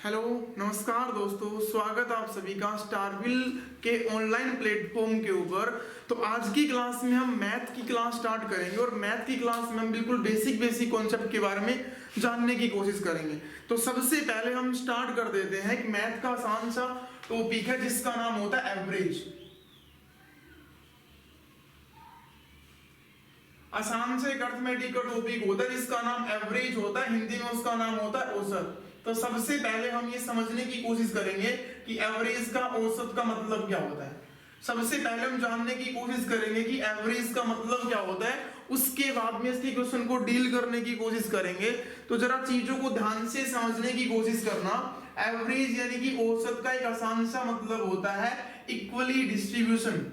Hello नमस्कार दोस्तों, स्वागत आप सभी का स्टारविल के ऑनलाइन प्लेटफॉर्म के ऊपर। तो आज की क्लास में हम मैथ की क्लास स्टार्ट करेंगे और मैथ की क्लास में हम बिल्कुल बेसिक कॉन्सेप्ट के बारे में जानने की कोशिश करेंगे। तो सबसे पहले हम स्टार्ट कर देते हैं कि मैथ का आसान सा टॉपिक है जिसका नाम होता है एवरेज। आसान से एक अर्थमेटिक का टॉपिक होता है जिसका नाम एवरेज होता है, हिंदी में उसका नाम होता है औसत। तो सबसे पहले हम ये समझने की कोशिश करेंगे कि एवरेज का औसत का मतलब क्या होता है। सबसे पहले हम जानने की कोशिश करेंगे कि एवरेज का मतलब क्या होता है, उसके बाद में इसके क्वेश्चन को डील करने की कोशिश करेंगे। तो जरा चीजों को ध्यान से समझने की कोशिश करना। एवरेज यानी कि औसत का एक आसान सा मतलब होता है इक्वली डिस्ट्रीब्यूशन।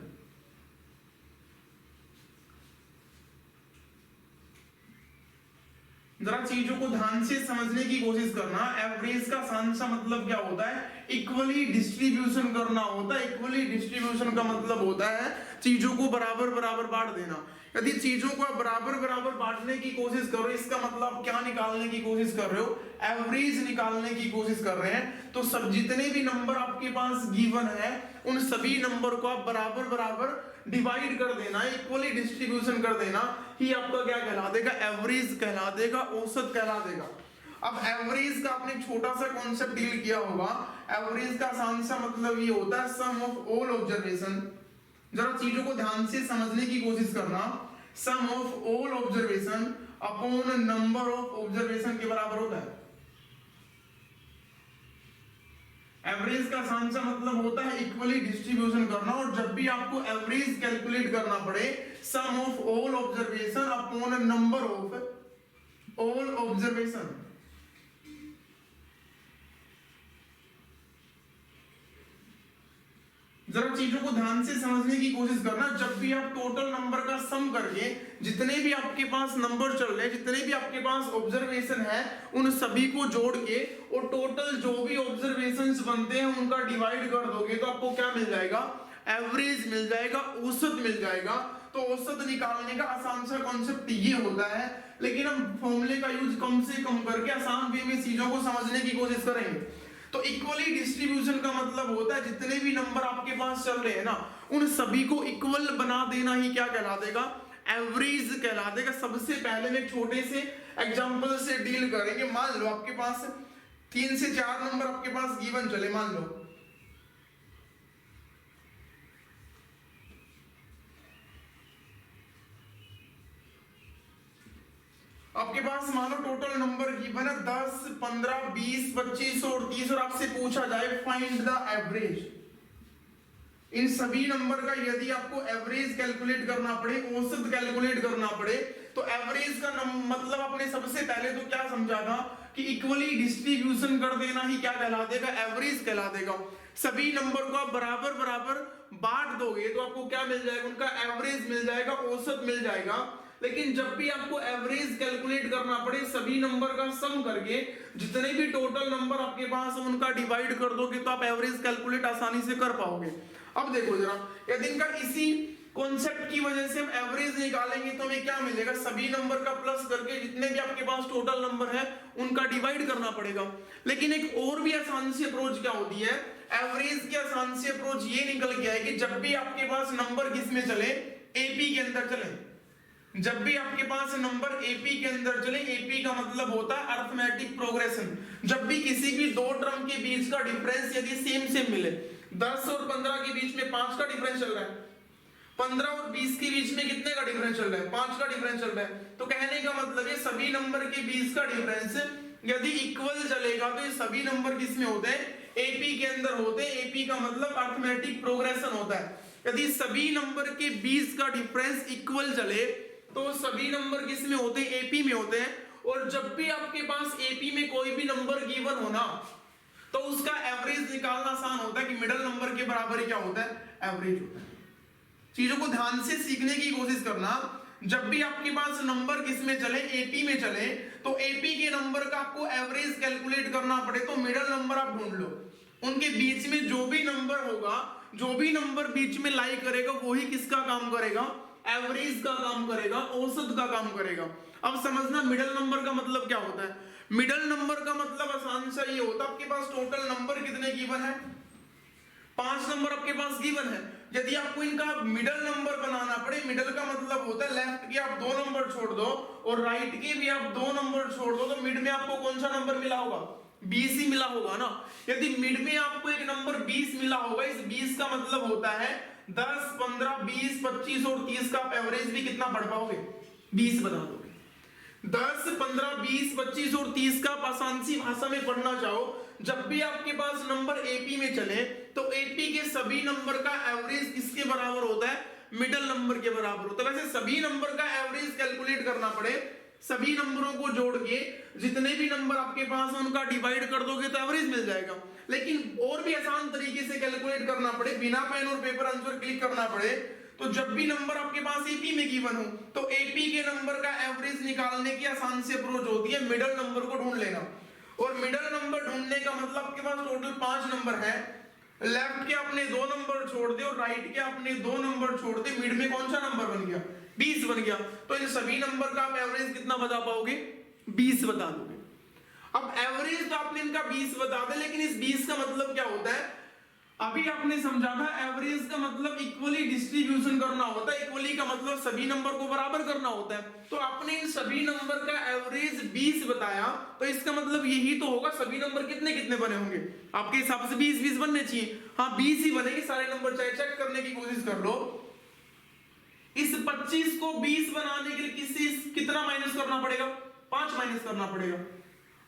जरा चीजों को ध्यान से समझने की कोशिश करना। एवरेज का आसान सा मतलब क्या होता है, इक्वली डिस्ट्रीब्यूशन करना होता है। इक्वली डिस्ट्रीब्यूशन का मतलब होता है चीजों को बराबर बराबर बांट देना। यदि चीजों को आप बराबर बराबर बांटने की कोशिश करो, इसका मतलब क्या निकालने की कोशिश कर रहे हो, एवरेज निकालने की कोशिश कर रहे हैं। तो सब जितने भी नंबर आपके पास गिवन है उन सभी नंबर को आप बराबर बराबर डिवाइड कर देना, इक्वली डिस्ट्रीब्यूशन कर देना ही आपका क्या कहला देगा, एवरेज कहला देगा, औसत कहला देगा। अब एवरेज का आपने छोटा सा कॉन्सेप्ट डील किया होगा। एवरेज का आसान सा मतलब ये होता है सम ऑफ ऑल ऑब्जर्वेशन। जरा चीजों को ध्यान से समझने की कोशिश करना। Sum of all observation upon number of observation के बराबर होता है। एवरेज का आसान सा मतलब होता है इक्वली डिस्ट्रीब्यूशन करना। और जब भी आपको एवरेज कैलकुलेट करना पड़े, sum of all observation upon number of all observation. जरा चीजों को ध्यान से समझने की कोशिश करना। जब भी आप टोटल नंबर का सम करके जितने भी आपके पास नंबर चल रहे हैं, जितने भी आपके पास ऑब्जर्वेशन है, उन सभी को जोड़ के और टोटल जो भी ऑब्जर्वेशंस बनते हैं उनका डिवाइड कर दोगे तो आपको क्या मिल जाएगा, एवरेज मिल जाएगा, औसत मिल जाएगा। तो औसत निकालने का आसान सा कॉन्सेप्ट ये होता है, लेकिन हम फॉर्मूले का यूज कम से कम करके आसान वे में चीजों को समझने की कोशिश करेंगे। तो इक्वली डिस्ट्रीब्यूशन का मतलब होता है जितने भी नंबर आपके पास चल रहे हैं ना, उन सभी को इक्वल बना देना ही क्या कहला देगा, एवरेज कहला देगा। सबसे पहले हम एक छोटे से एग्जांपल से डील करेंगे। मान लो आपके पास 3 से 4 नंबर आपके पास गिवन चले। मान लो आपके पास मान लो टोटल नंबर गिवन है 10, 15, 20, 25 और 30 और आपसे पूछा जाए फाइंड द एवरेज। इन सभी नंबर का यदि आपको एवरेज कैलकुलेट करना पड़े, औसत कैलकुलेट करना पड़े, तो एवरेज का मतलब आपने सबसे पहले तो क्या समझा था कि इक्वली डिस्ट्रीब्यूशन कर देना ही क्या कहला देगा, एवरेज कहला देगा। सभी नंबर को आप बराबर बराबर बांट दोगे तो आपको क्या मिल जाएगा, उनका एवरेज मिल जाएगा, औसत मिल जाएगा। लेकिन जब भी आपको एवरेज कैलकुलेट करना पड़े, सभी नंबर का सम करके जितने भी टोटल नंबर आपके पास है उनका डिवाइड कर दोगे तो आप एवरेज कैलकुलेट आसानी से कर पाओगे। अब देखो जरा, यदि इनका इसी कॉन्सेप्ट की वजह से हम एवरेज निकालेंगे तो हमें क्या मिलेगा, सभी नंबर का प्लस करके जितने भी आपके पास टोटल नंबर है उनका डिवाइड करना पड़ेगा। लेकिन एक और भी आसान सी अप्रोच क्या होती है, एवरेज की आसान सी अप्रोच ये निकल गया है कि जब भी आपके पास नंबर किसमें चले, एपी के अंदर चले। जब भी आपके पास नंबर एपी के अंदर चले, एपी का मतलब होता है अरिथमेटिक प्रोग्रेशन। जब भी किसी भी दो टर्म के बीच का डिफरेंस यदि सेम मिले, 10 और 15 के बीच में 5 का डिफरेंस चल रहा है, 15 और 20 के बीच में कितने का डिफरेंस चल रहा है, 5 का डिफरेंस चल रहा है। तो कहने का मतलब ये सभी नंबर के बीच का डिफरेंस यदि इक्वल चलेगा तो ये सभी नंबर किसमें होते हैं, एपी के अंदर होते हैं। एपी का मतलब अरिथमेटिक प्रोग्रेशन होता है। यदि सभी नंबर के बीच का डिफरेंस इक्वल चले तो सभी नंबर किसमें होते हैं, एपी में होते हैं। और जब भी आपके पास एपी में कोई भी नंबर गिवन होना तो उसका एवरेज निकालना आसान होता है कि मिडिल नंबर के बराबर ही क्या होता है, एवरेज होता है। चीजों को ध्यान से सीखने की कोशिश करना। जब भी आपके पास नंबर किसमें चले, एपी में चले, तो एपी के नंबर का आपको एवरेज कैलकुलेट करना पड़े तो मिडिल नंबर आप ढूंढ लो। उनके बीच में जो भी नंबर होगा, जो भी नंबर बीच में लाई करेगा वही किसका काम करेगा, एवरेज का काम करेगा, औसत का काम करेगा। अब समझना मिडिल नंबर का मतलब क्या होता है। मिडिल नंबर का मतलब आसान सा ये होता है तो आपके पास टोटल नंबर कितने गिवन है? 5 नंबर आपके पास गिवन है। यदि आपको इनका मिडल नंबर बनाना पड़े, मिडल का मतलब होता है लेफ्ट के आप 2 नंबर छोड़ दो और राइट के भी आप 2 नंबर छोड़ दो, तो मिड में आपको कौन सा नंबर मिला होगा? 20 ही मिला होगा ना। यदि मिड में आपको एक नंबर 20 मिला होगा, इस 20 का मतलब होता है 10, 15, 20, 25 और 30 का आप एवरेज भी कितना पढ़ पाओगे? 20 बता दोगे। 10, 15, 20, 25 और 30 का आप आसान सी भाषा में पढ़ना चाहो, जब भी आपके पास नंबर एपी में चले तो एपी के सभी नंबर का एवरेज किसके बराबर होता है? मिडल नंबर के बराबर होता है। वैसे सभी नंबर का एवरेज कैलकुलेट करना पड़े, सभी नंबरों को जोड़ के जितने भी नंबर आपके पास है उनका डिवाइड कर दोगे तो एवरेज मिल जाएगा। लेकिन और भी आसान तरीके से कैलकुलेट करना पड़े, बिना पेन और पेपर आंसर क्लिक करना पड़े, तो जब भी नंबर आपके पास एपी में गिवन हो तो एपी के नंबर का एवरेज निकालने की आसान से अप्रोच होती है मिडल नंबर को ढूंढ लेना। और मिडल नंबर ढूंढने का मतलब आपके पास टोटल 5 नंबर है, लेफ्ट के आपने 2 नंबर छोड़ दे और राइट के आपने 2 नंबर छोड़ दे, मिड में कौन सा नंबर बन गया? 20 बन गया। तो इन सभी नंबर का आप एवरेज कितना बता पाओगे? 20 बता दोगे। अब एवरेज तो आपने इनका 20 बता दे, लेकिन इस 20 का मतलब क्या होता है? अभी आपने समझा था एवरेज का मतलब इक्वली डिस्ट्रीब्यूशन करना होता है, इक्वली का मतलब सभी नंबर को बराबर करना होता है। तो आपने इन सभी नंबर का एवरेज 20 बताया, तो इसका मतलब यही तो होगा सभी नंबर कितने कितने बने होंगे? आपके हिसाब से 20 बनने चाहिए। हाँ 20 ही बनेगी, सारे नंबर चाहे चेक करने की कोशिश कर लो। इस 25 को 20 बनाने के लिए कितना माइनस करना पड़ेगा? 5 माइनस करना पड़ेगा।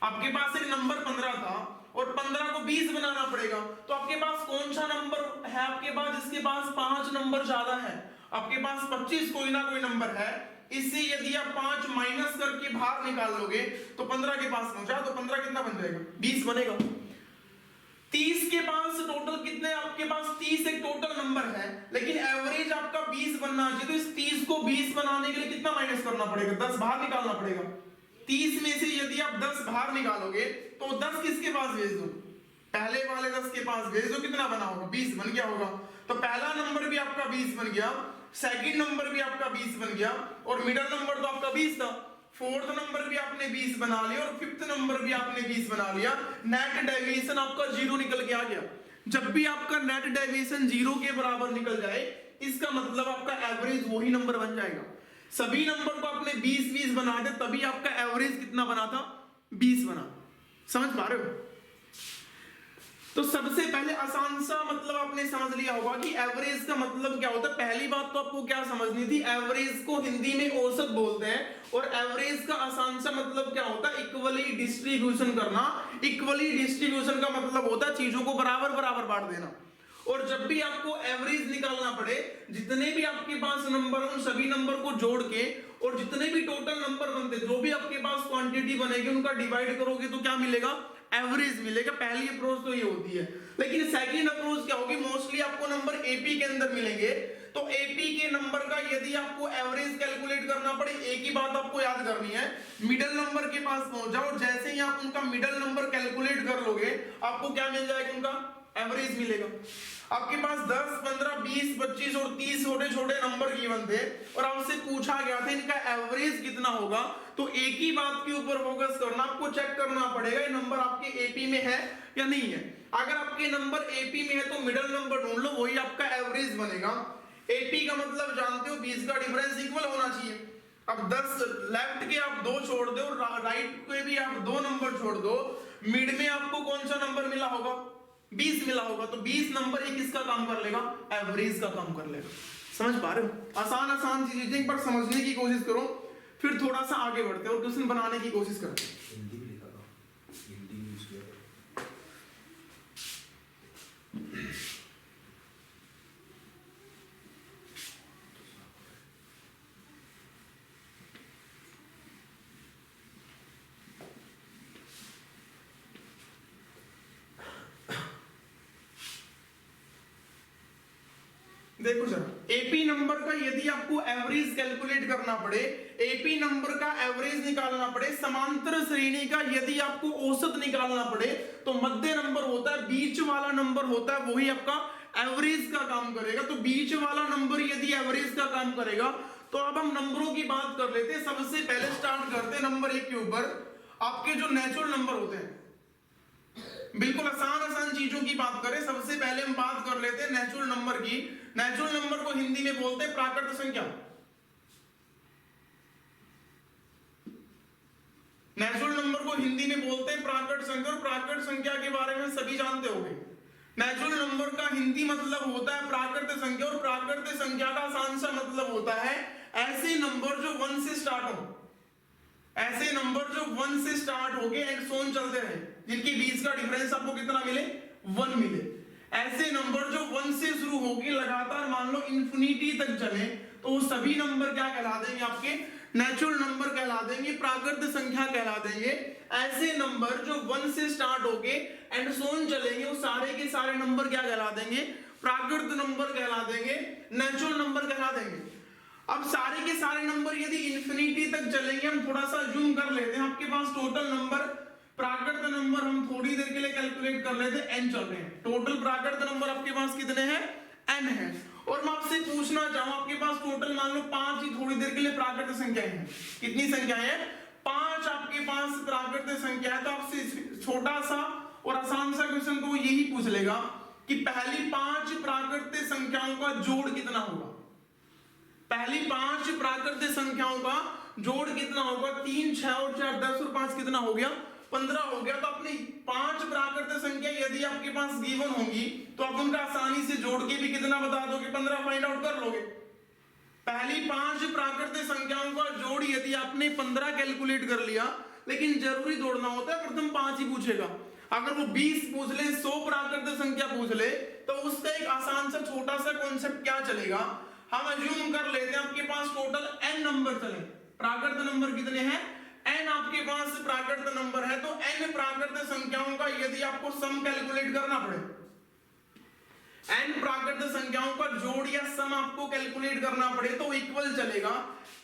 आपके पास एक नंबर 15 था और 15 को 20 बनाना पड़ेगा, तो आपके पास कौन सा नंबर है आपके पास जिसके पास 5 नंबर ज्यादा है? आपके पास 25 कोई ना कोई नंबर है, इससे यदि आप 5 माइनस करके बाहर निकाल लोगे तो 15 के पास पहुंचा, तो 15 कितना बन जाएगा? 20 बनेगा। 30 के पास टोटल कितने? आपके पास 30 एक टोटल नंबर है, लेकिन एवरेज आपका 20 बनना चाहिए, तो इस 30 को 20 बनाने के लिए कितना माइनस करना पड़ेगा? 10 बाहर निकालना पड़ेगा। 30 में से यदि आप 10 बाहर निकालोगे तो 10 किसके पास भेज दो? पहले वाले 10 के पास भेज दो, कितना बना होगा? 20 बन गया होगा। तो पहला नंबर भी आपका 20 बन गया, सेकंड नंबर भी आपका 20 बन गया, और मिडिल नंबर तो आपका 20 था। फोर्थ नंबर भी आपने 20 बना लिया और फिफ्थ नंबर भी आपने 20 बना लिया। नेट डेविएशन आपका 0 निकल के आ गया। जब भी आपका नेट डेविएशन 0 के बराबर निकल जाए, इसका मतलब आपका एवरेज वही नंबर बन जाएगा। सभी नंबर को आपने 20-20 बना दे, तभी आपका एवरेज कितना बना था? 20 बना। समझ पा रहे हो? तो सबसे पहले आसान सा मतलब आपने समझ लिया होगा कि एवरेज का मतलब क्या होता है। पहली बात तो आपको क्या समझनी थी, एवरेज को हिंदी में औसत बोलते हैं, और एवरेज का आसान सा मतलब क्या होता है? इक्वली डिस्ट्रीब्यूशन करना। इक्वली डिस्ट्रीब्यूशन का मतलब होता है चीजों को बराबर बराबर बांट देना। और जब भी आपको एवरेज निकालना पड़े, जितने भी आपके पास नंबर उन सभी नंबर को जोड़ के और जितने भी टोटल नंबर बनते, जो भी आपके पास क्वांटिटी बनेगी, उनका डिवाइड करोगे तो क्या मिलेगा? एवरेज मिलेगा। पहली अप्रोच तो ये होती है। लेकिन सेकंड अप्रोच क्या होगी? मोस्टली आपको नंबर एपी के अंदर मिलेंगे, तो एपी के नंबर का यदि आपको एवरेज कैलकुलेट करना पड़े, एक ही बात आपको याद करनी है, मिडिल नंबर के पास पहुंच जाओ। जैसे ही आप उनका मिडिल नंबर कैलकुलेट कर लोगे, आपको क्या मिल जाएगा? उनका एवरेज मिलेगा। आपके पास 10, 15, 20, 25 और 30 छोटे छोटे नंबर गिवन थे और आपसे पूछा गया था इनका एवरेज कितना होगा। तो एक ही बात के ऊपर फोकस करना, आपको चेक करना पड़ेगा ये नंबर आपके एपी में है या नहीं है। अगर आपके नंबर एपी में है तो मिडिल नंबर ढूंढ लो, वही आपका एवरेज बनेगा। एपी का मतलब जानते हो, 20 का डिफरेंस इक्वल होना चाहिए। अब 10 लेफ्ट के आप 2 छोड़ दो और राइट के भी आप 2 नंबर छोड़ दो, मिड में आपको कौन सा नंबर मिला होगा? 20 मिला होगा। तो 20 नंबर एक किसका काम कर लेगा? एवरेज का काम कर लेगा। समझ पा रहे हो? आसान आसान सी चीजें पर समझने की कोशिश करो, फिर थोड़ा सा आगे बढ़ते हैं और क्वेश्चन बनाने की कोशिश करते हैं। देखो जरा, एपी नंबर का यदि आपको एवरेज कैलकुलेट करना पड़े, एपी नंबर का एवरेज निकालना पड़े, समांतर श्रेणी का यदि आपको औसत निकालना पड़े, तो मध्य नंबर होता है, बीच वाला नंबर होता है, वही आपका एवरेज का काम करेगा। तो बीच वाला नंबर यदि एवरेज का काम करेगा, तो अब हम नंबरों की बात कर लेते हैं। सबसे पहले स्टार्ट करते हैं नंबर 1 के ऊपर। आपके जो नेचुरल नंबर होते हैं, बिल्कुल आसान चीजों की बात करें, सबसे पहले हम बात कर लेते हैं नेचुरल नंबर की। नेचुरल नंबर को हिंदी में बोलते हैं प्राकृत संख्या। नेचुरल नंबर को हिंदी में बोलते हैं प्राकृत संख्या, और प्राकृत संख्या के बारे में सभी जानते होंगे। नेचुरल नंबर का हिंदी मतलब होता है प्राकृत संख्या, और प्राकृत संख्या का आसान सा मतलब होता है ऐसे नंबर जो 1 से स्टार्ट हो, ऐसे नंबर जो 1 से स्टार्ट हो गए एंड सोन चलते रहे, जिनके बीच का डिफरेंस आपको कितना मिले, 1 मिले। ऐसे नंबर जो 1 से शुरू होगी लगातार मान लो इंफिनिटी तक चले, तो वो सभी नंबर क्या कहला देंगे, आपके नेचुरल नंबर कहला देंगे, प्राकृत संख्या कहला देंगे। ऐसे नंबर जो 1 से स्टार्ट होके एंड सोन चलेंगे, वो सारे के सारे नंबर क्या कहला देंगे, प्राकृत नंबर कहला देंगे, नेचुरल नंबर कहला देंगे। अब सारे के सारे नंबर यदि इंफिनिटी तक चलेंगे, हम थोड़ा सा जूम कर लेते हैं, आपके पास टोटल नंबर प्राकृत नंबर हम थोड़ी देर के लिए कैलकुलेट कर लेते हैं, n चल रहे हैं। टोटल प्राकृत नंबर आपके पास कितने हैं, n है। और मैं आपसे पूछना चाहूं, आपके पास टोटल मान लो 5 ही थोड़ी देर के लिए प्राकृत संख्याएं हैं। कितनी संख्याएं हैं, 5 आपके पास प्राकृत संख्या है। तो आपसे छोटा सा और आसान सा क्वेश्चन तो यही पूछ लेगा कि पहली 5 प्राकृत संख्याओं का जोड़ कितना होगा। पहली 5 प्राकृत संख्याओं का जोड़ कितना होगा, 3 6 और 4 10 और 5 कितना हो गया, 15 हो गया। तो अपनी 5 प्राकृत संख्या यदि आपके पास गिवन होंगी तो आप उनका आसानी से जोड़ के भी कितना बता दोगे, 15 फाइंड आउट कर लोगे। पहली 5 प्राकृत संख्याओं का जोड़ यदि आपने 15 कैलकुलेट कर लिया, लेकिन जरूरी जोड़ना होता है प्रथम 5 ही पूछेगा। अगर वो 20 पूछ ले, 100 प्राकृत संख्या पूछ ले, तो उसका एक आसान सा छोटा सा कॉन्सेप्ट क्या चलेगा, हम अज्यूम कर लेते हैं आपके पास टोटल n नंबर चले। प्राकृत नंबर कितने हैं, n आपके पास प्राकृत नंबर है, तो n प्राकृत संख्याओं का यदि आपको सम कैलकुलेट करना पड़े, n प्राकृत संख्याओं का जोड़ या सम आपको कैलकुलेट करना पड़े, तो इक्वल चलेगा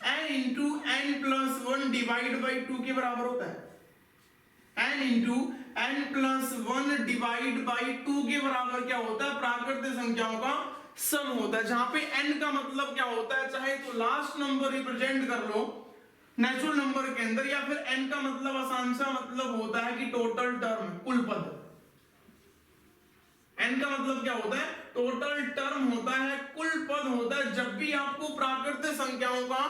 n into n plus 1 divide by 2 के बराबर होता है। n into n plus 1 divide by 2 के बराबर क्या होता है, प्राकृत संख्याओं का सम होता है। जहां पे n का मतलब क्या होता है, चाहे तो लास्ट नंबर रिप्रेजेंट कर लो नेचुरल नंबर के अंदर, या फिर n का मतलब आसान सा मतलब होता है कि टोटल टर्म, कुल पद। n का मतलब क्या होता है, टोटल टर्म होता है, कुल पद होता है। जब भी आपको प्राकृत संख्याओं का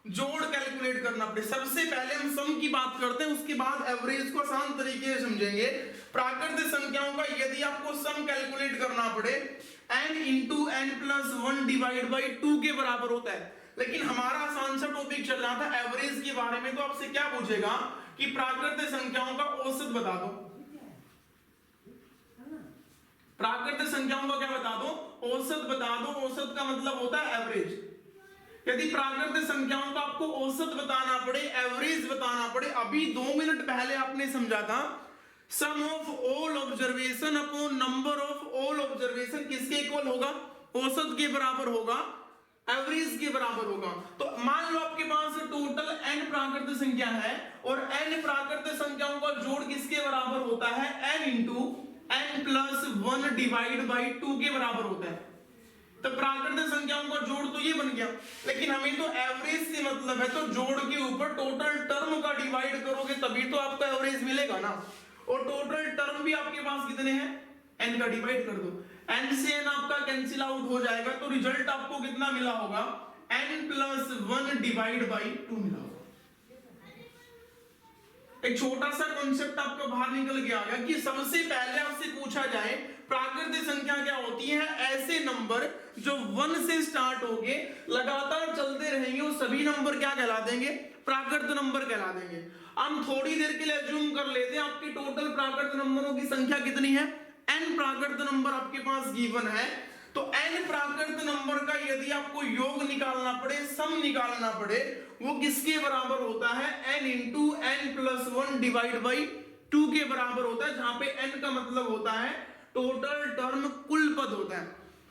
जोड़ कैलकुलेट करना पड़े, सबसे पहले हम सम की बात करते हैं, उसके बाद एवरेज को आसान तरीके से समझेंगे। प्राकृत संख्याओं का यदि आपको सम कैलकुलेट करना पड़े, n into n plus 1 divide by 2 के बराबर होता है। लेकिन हमारा आसान सा टॉपिक चल रहा था एवरेज के बारे में, तो आपसे क्या पूछेगा कि प्राकृत संख्याओं का औसत बता दो। प्राकृत संख्याओं का क्या बता दो, औसत बता दो। औसत का मतलब होता है एवरेज। यदि प्राकृत संख्याओं का आपको औसत बताना पड़े, एवरेज बताना पड़े, अभी 2 मिनट पहले आपने समझा था sum of all observation upon number of all observation किसके इक्वल होगा, औसत के बराबर होगा, एवरेज के बराबर होगा। तो मान लो आपके पास टोटल n प्राकृत संख्या है, और n प्राकृत संख्याओं का जोड़ किसके बराबर होता है, n into n plus 1 divide by 2 के बराबर होता है। तो प्राकृत संख्याओं का जोड़ तो ये बन गया, लेकिन हमें तो एवरेज से मतलब है, तो जोड़ के ऊपर टोटल टर्म का डिवाइड करोगे तभी तो आपका एवरेज मिलेगा ना। और टोटल टर्म भी आपके पास कितने हैं, n का डिवाइड कर दो, n से n आपका कैंसिल आउट हो जाएगा, तो रिजल्ट आपको कितना मिला होगा, n प्लस 1 डिवाइड बाई 2 मिला होगा। एक छोटा सा कॉन्सेप्ट आपका बाहर निकल के आ गया कि सबसे पहले आपसे पूछा जाए प्राकृत संख्या क्या होती है, ऐसे नंबर जो 1 से स्टार्ट होके लगातार चलते रहेंगे, वो सभी नंबर क्या कहला देंगे, प्राकृत नंबर कहला देंगे। हम थोड़ी देर के लिए अज्यूम कर लेते हैं आपकी टोटल प्राकृत नंबरों की संख्या कितनी है, n प्राकृत नंबर आपके पास गिवन है। तो n प्राकृत नंबर का यदि आपको योग निकालना पड़े, सम निकालना पड़े, वो किसके बराबर होता है, n into n plus 1 divide by 2 के बराबर होता है, जहां पे n का मतलब होता है टोटल टर्म, कुल पद होता है।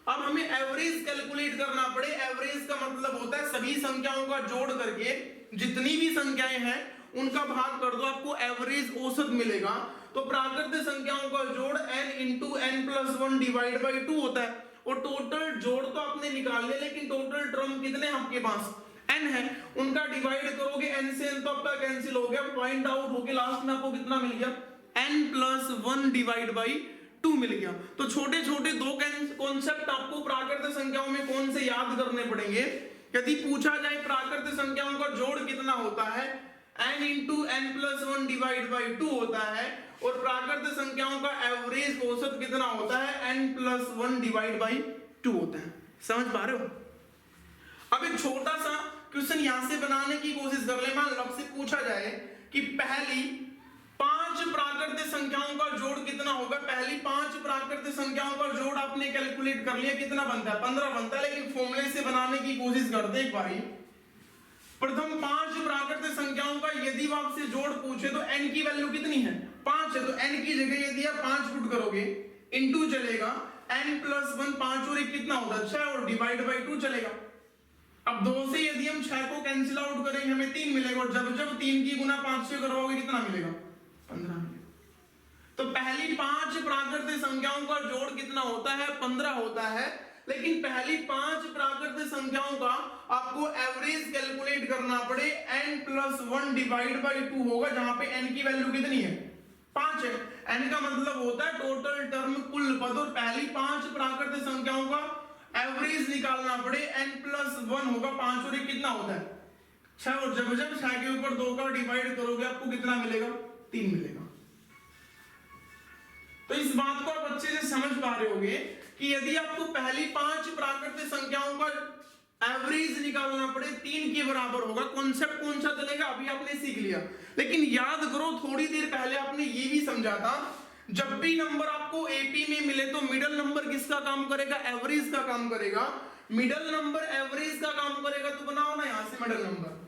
अब हमें एवरेज कैलकुलेट करना पड़े, एवरेज का मतलब होता है सभी संख्याओं का जोड़ करके जितनी भी संख्याएं हैं उनका भाग कर दो, आपको एवरेज औसत मिलेगा। तो प्राकृत संख्याओं का जोड़ n into n plus 1 divide by 2 होता है, और टोटल जोड़ तो आपने निकाल लिया, लेकिन टोटल टर्म कितने आपके पास, n है, उनका डिवाइड करोगे n से n तो आपका कैंसिल हो गया, पॉइंट आउट हो गया, लास्ट में आपको कितना मिल गया, n+1 डिवाइड बाई 2 मिल गया। तो छोटे छोटे दो कॉन्सेप्ट आपको प्राकृत संख्याओं में कौन से याद करने पड़ेंगे? यदि पूछा जाए प्राकृत संख्याओं का जोड़ कितना होता है, n into n+1 divide by 2 होता है, और प्राकृत संख्याओं का एवरेज औसत कितना होता है, n+1 डिवाइड बाई 2 होता है। समझ पा रहे हो? अब एक छोटा सा क्वेश्चन यहां से बनाने की कोशिश कर ले। मान लो आपसे पूछा जाए कि पहली 5 प्राकृत संख्याओं का जोड़ कितना होगा। पहली 5 प्राकृत संख्याओं का जोड़ आपने कैलकुलेट कर लिया, कितना बनता है, 15 बनता है। लेकिन फॉर्मूले से बनाने की कोशिश करते हैं एक बारी। प्रथम 5 प्राकृत संख्याओं का यदि आपसे जोड़ पूछे तो n की वैल्यू कितनी है, 5 है। तो n की जगह यदि आप 5 पुट करोगे, इंटू चलेगा, n+1 5 और 1 कितना होगा, 6, और डिवाइड बाई 2 चलेगा। अब 2 से यदि हम 6 को कैंसिल आउट करेंगे हमें 3 मिलेगा, और जब जब 3 की गुना 5 से करवाओगे कितना मिलेगा, 15 मिलेगा। तो पहली 5 प्राकृत संख्याओं का जोड़ कितना होता है, 15 होता है। लेकिन पहली 5 प्राकृत संख्याओं का आपको एवरेज कैलकुलेट करना पड़े, n+1 डिवाइड बाई 2 होगा, जहां पे n की वैल्यू कितनी है, 5 है। n का मतलब होता है टोटल टर्म, कुल पद, और पहली 5 प्राकृत संख्याओं का एवरेज निकालना पड़े, n+1 होगा, 5 और 1 कितना होता है, 6, और जब जब 6 के ऊपर 2 का डिवाइड करोगे आपको कितना मिलेगा, 3 मिलेगा। तो इस बात को आप अच्छे से समझ पा रहे होंगे कि यदि आपको पहली 5 प्राकृत संख्याओं का एवरेज निकालना पड़े, 3 के बराबर होगा। कॉन्सेप्ट कौन सा चलेगा अभी आपने सीख लिया, लेकिन याद करो थोड़ी देर पहले आपने ये भी समझा था, जब भी नंबर आपको एपी में मिले तो मिडल नंबर किसका काम करेगा, एवरेज का काम करेगा। मिडल नंबर एवरेज का काम करेगा, तो बनाओ ना यहां से मिडल नंबर।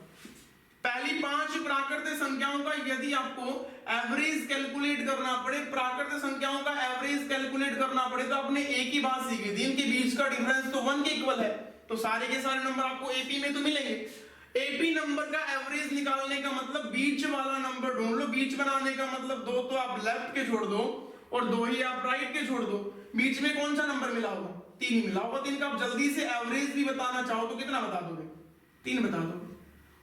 पहली 5 प्राकृत संख्याओं का यदि आपको एवरेज कैलकुलेट करना पड़े, प्राकृत संख्याओं का एवरेज कैलकुलेट करना पड़े, तो आपने एक ही बात सीखी थी, इनके बीच का डिफरेंस तो 1 के इक्वल है। तो सारे के सारे नंबर आपको एपी में तो मिलेंगे। एपी नंबर का एवरेज निकालने का मतलब बीच वाला नंबर ढूंढ लो। बीच बनाने का मतलब 2 तो आप लेफ्ट के छोड़ दो और 2 ही आप राइट के छोड़ दो। बीच में कौन सा नंबर मिला होगा, 3 ही मिला होगा। 3 का आप जल्दी से एवरेज भी बताना चाहो तो कितना बता दोगे, 3 बता दोगे।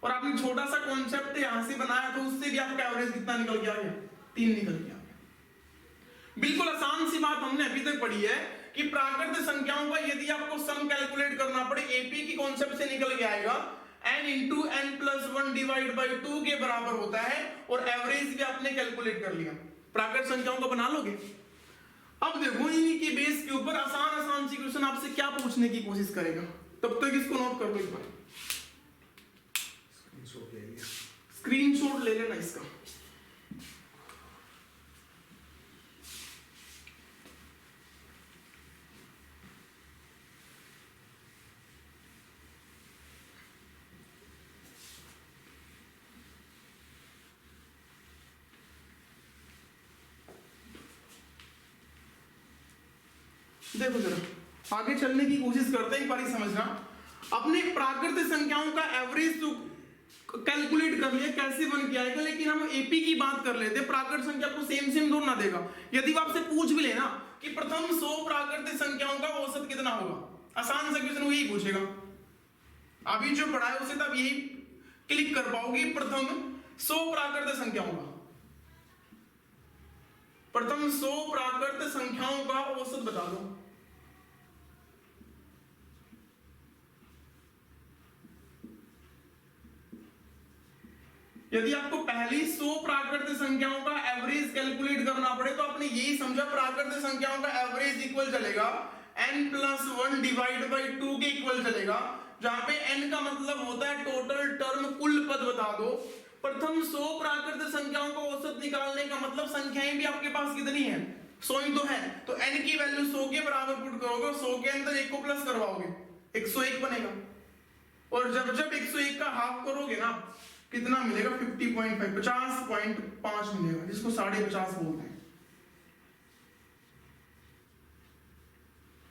और आपने छोटा सा कॉन्सेप्ट यहां से बनाया तो उससे भी आपका एवरेज कितना निकल के आ गया, 3 निकल के आ गया। बिल्कुल आसान सी बात हमने अभी तक पढ़ी है कि प्राकृत संख्याओं का यदि आपको सम कैलकुलेट करना पड़े, एपी की कॉन्सेप्ट से निकल के आएगा, n into n+1 divide by 2 के बराबर होता है, और एवरेज भी आपने कैलकुलेट कर लिया। प्राकृत संख्याओं को बना लोगे। अब देखो इन्हीं के बेस के ऊपर आसान आसान सी क्वेश्चन आपसे क्या पूछने की कोशिश करेगा, तब तक इसको नोट कर लो एक बार। स्क्रीनशॉट ले लेना इसका। देखो जरा आगे चलने की कोशिश करते हैं, एक बार समझना। अपने प्राकृत संख्याओं का एवरेज तो कैलकुलेट कर लिया कैसे बन के आएगा, लेकिन हम एपी की बात कर लेते हैं। प्राकृत संख्या को सेम सेम दो ना देगा। यदि आपसे पूछ भी लेना कि प्रथम 100 प्राकृत संख्याओं का औसत कितना होगा, आसान सा क्वेश्चन यही पूछेगा। अभी जो पढ़ा है उसे तब यही क्लिक कर पाओगे। प्रथम 100 प्राकृत संख्याओं का, प्रथम 100 प्राकृत संख्याओं का औसत बता दो। यदि आपको पहली 100 प्राकृत संख्याओं का एवरेज कैलकुलेट करना पड़े तो आपने यही समझा प्राकृत संख्याओं का एवरेज इक्वल चलेगा n+1 डिवाइड बाई 2 के इक्वल चलेगा, जहां पे n का मतलब होता है टोटल टर्म, कुल पद बता दो। प्रथम 100 प्राकृत संख्याओं का औसत निकालने का मतलब संख्याएं भी आपके पास कितनी है, 100 ही तो है। तो n की वैल्यू 100 के बराबर पुट करोगे, 100 के अंदर 1 को प्लस करवाओगे, 101 बनेगा। और जब जब 101 का हाफ करोगे ना कितना मिलेगा, 50.5 50.5 मिलेगा, जिसको 50.5 बोलते हैं।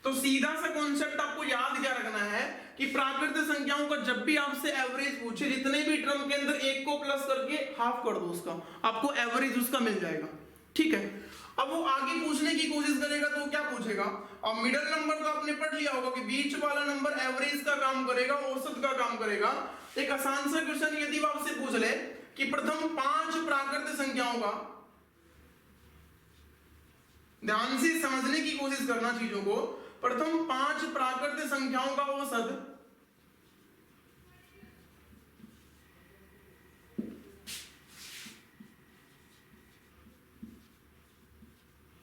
तो सीधा सा कॉन्सेप्ट आपको याद क्या रखना है कि प्राकृत संख्याओं का जब भी आपसे एवरेज पूछे, जितने भी टर्म के अंदर 1 को प्लस करके हाफ कर दो उसका, आपको एवरेज उसका मिल जाएगा। ठीक है। अब वो आगे पूछने की कोशिश करेगा तो क्या पूछेगा, और मिडिल नंबर तो आपने पढ़ लिया होगा कि बीच वाला नंबर एवरेज का काम करेगा, औसत का काम करेगा। एक आसान सा क्वेश्चन यदि आपसे पूछ ले कि प्रथम 5 प्राकृत संख्याओं का ध्यान से समझने की कोशिश करना चीजों को। प्रथम 5 प्राकृत संख्याओं का औसत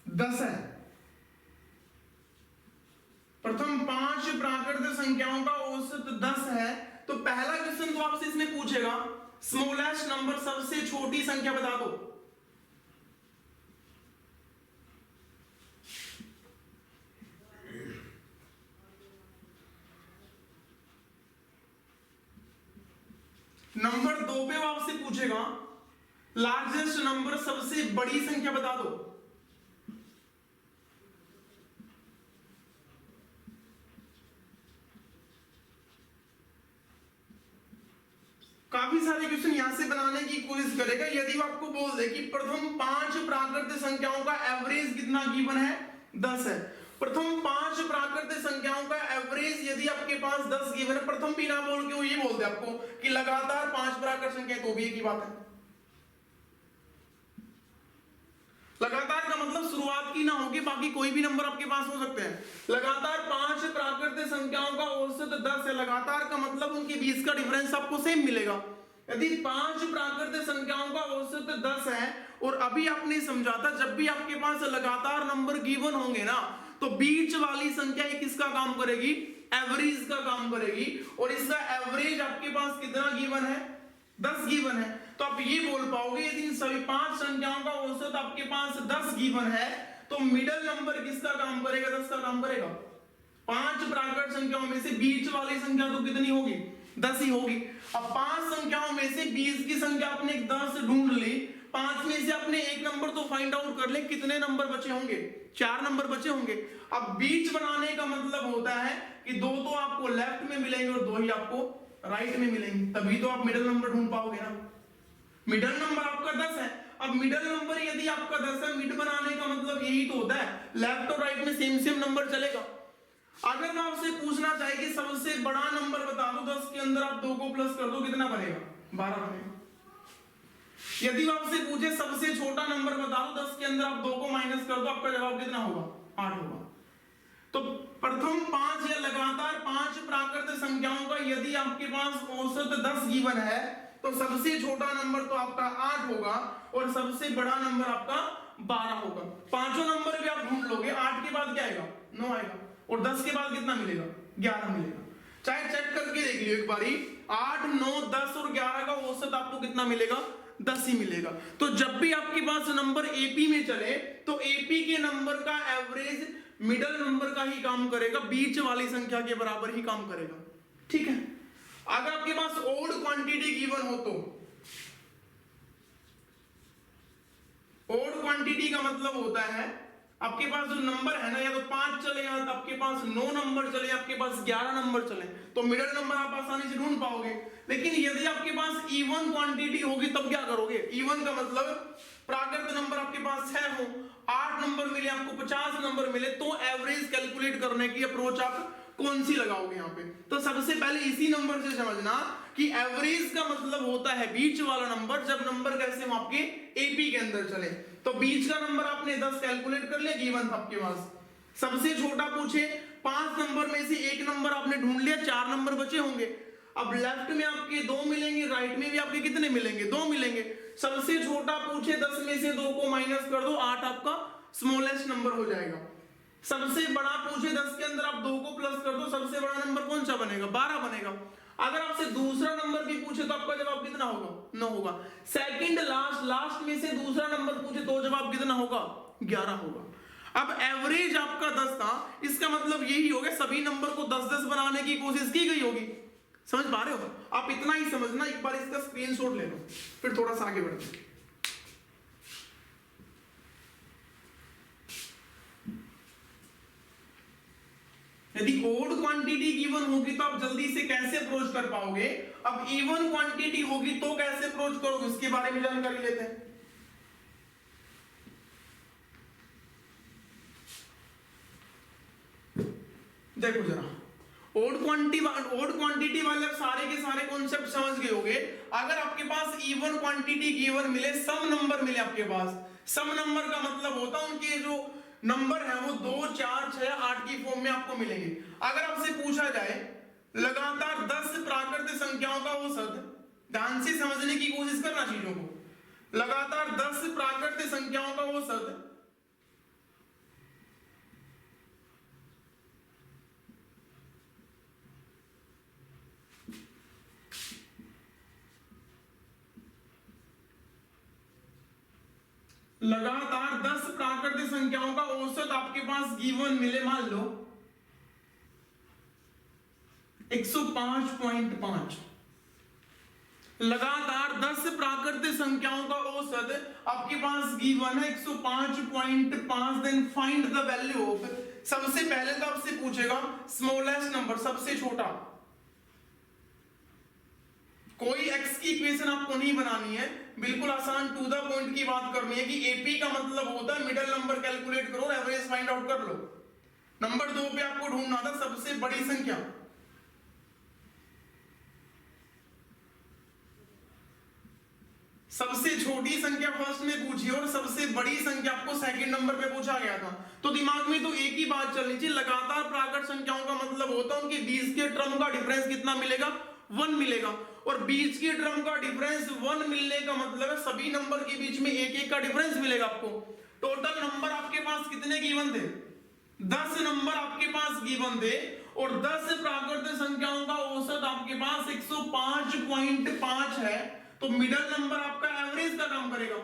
10 है। प्रथम 5 प्राकृत संख्याओं का औसत 10 है। तो पहला क्वेश्चन तो आपसे इसमें पूछेगा स्मॉलेस्ट नंबर, सबसे छोटी संख्या बता दो। नंबर 2 पे वो आपसे पूछेगा लार्जेस्ट नंबर, सबसे बड़ी संख्या बता दो। काफी सारे क्वेश्चन यहां से बनाने की कोशिश करेगा। यदि वो आपको बोल दे कि प्रथम 5 प्राकृत संख्याओं का एवरेज कितना गिवन है, 10 है। प्रथम 5 प्राकृत संख्याओं का एवरेज यदि आपके पास 10 गिवन है, प्रथम भी ना बोल के वो ये बोल दे आपको कि लगातार 5 प्राकृत संख्या, तो भी एक ही बात है। लगातार का मतलब शुरुआत की ना होगी, बाकी कोई भी नंबर आपके पास हो सकते हैं। लगातार 5 प्राकृत संख्याओं का औसत 10 है। लगातार का मतलब उनके बीच का डिफरेंस आपको सेम मिलेगा। यदि 5 प्राकृत संख्याओं का औसत 10 है और अभी आपने समझा था जब भी आपके पास लगातार नंबर गिवन होंगे ना, तो बीच वाली संख्या किसका काम करेगी, एवरेज का काम करेगी। और इसका एवरेज आपके पास कितना गिवन है, 10 गिवन है। तो आप ये बोल पाओगे यदि इन सभी 5 संख्याओं का औसत आपके पास 10 गिवन है, तो मिडिल नंबर किसका काम करेगा, 10 का काम करेगा। 5 प्राकृत संख्याओं में से बीच वाली संख्या तो कितनी होगी, 10 ही होगी। अब 5 संख्याओं में से 20 की संख्या आपने 10 ढूंढ ली, 5 में से आपने एक नंबर तो फाइंड आउट कर ले, कितने नंबर बचे होंगे, 4 नंबर बचे होंगे। अब बीच बनाने का मतलब होता है कि 2 तो आपको लेफ्ट में मिलेंगे और 2 ही आपको राइट में मिलेंगे, तभी तो आप मिडिल नंबर ढूंढ पाओगे ना। मिडिल नंबर आपका 10 है। अब मिडिल नंबर यदि आपका 10 है, मिड बनाने का मतलब यही तो होता है लेफ्ट और राइट में सेम सेम नंबर चलेगा। अगर मैं आपसे पूछना चाहे कि सबसे बड़ा नंबर बता दो, 10 के अंदर आप 2 को प्लस कर दो, कितना बनेगा, 12 बनेगा। यदि वो आपसे पूछे सबसे छोटा नंबर बता दो, 10 के अंदर आप 2 को माइनस कर दो, आपका जवाब कितना होगा, 8 होगा। तो प्रथम 5 या लगातार 5 प्राकृत संख्याओं का यदि आपके पास औसत 10 गिवन है, तो सबसे छोटा नंबर तो आपका 8 होगा और सबसे बड़ा नंबर आपका 12 होगा। पांचों नंबर भी आप ढूंढ लोगे, 8 के बाद क्या आएगा, 9 आएगा, और 10 के बाद कितना मिलेगा, 11 मिलेगा। चाहे चेक करके देख लियो एक बारी, 8, 9, 10 और 11 का औसत आपको कितना मिलेगा, 10 ही मिलेगा। तो जब भी आपके पास नंबर एपी में चले, तो एपी के नंबर का एवरेज मिडल नंबर का ही काम करेगा, बीच वाली संख्या के बराबर ही काम करेगा। ठीक है। अगर आपके पास ओड क्वांटिटी गिवन हो, तो ओड क्वांटिटी का मतलब होता है आपके पास जो नंबर है ना, या तो 5 चले, या तो आपके पास 9 नंबर चले, आपके पास 11 नंबर चले, तो मिडिल नंबर आप आसानी से ढूंढ पाओगे। लेकिन यदि आपके पास इवन क्वांटिटी होगी, तब क्या करोगे। इवन का मतलब प्राकृत नंबर आपके पास 6 हो, 8 नंबर मिले आपको, 50 नंबर मिले, तो एवरेज कैलकुलेट करने की अप्रोच आप कौन सी लगाओगे यहाँ पे। तो सबसे पहले इसी नंबर से समझना कि एवरेज का मतलब होता है बीच वाला नंबर, जब नंबर कैसे हो आपके एपी के अंदर चले। तो बीच का नंबर आपने 10 कैलकुलेट कर लिया, गिवन था आपके पास। सबसे छोटा पूछे, 5 नंबर में से एक नंबर आपने ढूंढ लिया, 4 नंबर बचे होंगे। अब लेफ्ट में आपके 2 मिलेंगे, राइट में भी आपके कितने मिलेंगे, 2 मिलेंगे। सबसे छोटा पूछे, 10 में से 2 को माइनस कर दो, 8 आपका स्मॉलेस्ट नंबर हो जाएगा। सबसे बड़ा पूछे, 10 के अंदर आप 2 को प्लस कर दो, सबसे बड़ा नंबर कौन सा बनेगा, 12 बनेगा। अगर आपसे दूसरा नंबर भी पूछे तो आपका जवाब कितना होगा, 9 होगा। सेकंड लास्ट में से दूसरा नंबर पूछे तो जवाब कितना होगा, 11 होगा। अब एवरेज आपका 10 था, इसका मतलब यही हो गया सभी नंबर को 10-10 बनाने की कोशिश की गई होगी। समझ पा रहे हो। आप इतना ही समझना, एक बार इसका स्क्रीनशॉट ले लो, फिर थोड़ा सा आगे बढ़ते हैं। यदि ओड क्वांटिटी गिवन होगी तो आप जल्दी से कैसे अप्रोच कर पाओगे। अब इवन क्वांटिटी होगी तो कैसे अप्रोच करोगे, इसके बारे में जानकारी लेते हैं। देखो जरा, ओड क्वांटिटी वाले सारे के सारे कॉन्सेप्ट समझ गए होंगे। अगर आपके पास इवन क्वांटिटी गिवन मिले, सम नंबर मिले आपके पास, सम नंबर का मतलब होता है उनके जो नंबर है वो 2, 4, 6, 8 की फॉर्म में आपको मिलेंगे। अगर आपसे पूछा जाए लगातार 10 प्राकृत संख्याओं का औसत, ध्यान से समझने की कोशिश करना चीजों को, लगातार 10 प्राकृत संख्याओं का औसत लगातार 10 प्राकृत संख्याओं का औसत आपके पास गिवन मिले, मान लो 105.5। लगातार 10 प्राकृत संख्याओं का औसत आपके पास गिवन है 105.5। Then find the value of, सबसे पहले तो आपसे पूछेगा स्मॉलेस्ट नंबर, सबसे छोटा। कोई एक्स की इक्वेशन आपको नहीं बनानी है, बिल्कुल आसान टू द पॉइंट की बात करनी है कि एपी का मतलब होता है मिडिल नंबर कैलकुलेट करो, एवरेज फाइंड आउट कर लो। नंबर 2 पे आपको ढूंढना था सबसे बड़ी संख्या। सबसे छोटी संख्या फर्स्ट में पूछी और सबसे बड़ी संख्या आपको सेकंड नंबर पे पूछा गया था। तो दिमाग में तो एक ही बात चलनी चाहिए, लगातार प्राकृत संख्याओं का मतलब होता है उनके बीच के टर्म का डिफरेंस कितना मिलेगा, 1 मिलेगा। और बीच के टर्म का डिफरेंस 1 मिलने का मतलब है सभी नंबर के बीच में 1-1 का डिफरेंस मिलेगा आपको। टोटल नंबर आपके पास कितने गिवन थे, 10 नंबर आपके पास गिवन थे और 10 प्राकृत संख्याओं का औसत आपके पास 105.5 है। तो मिडल नंबर आपका एवरेज का काम करेगा।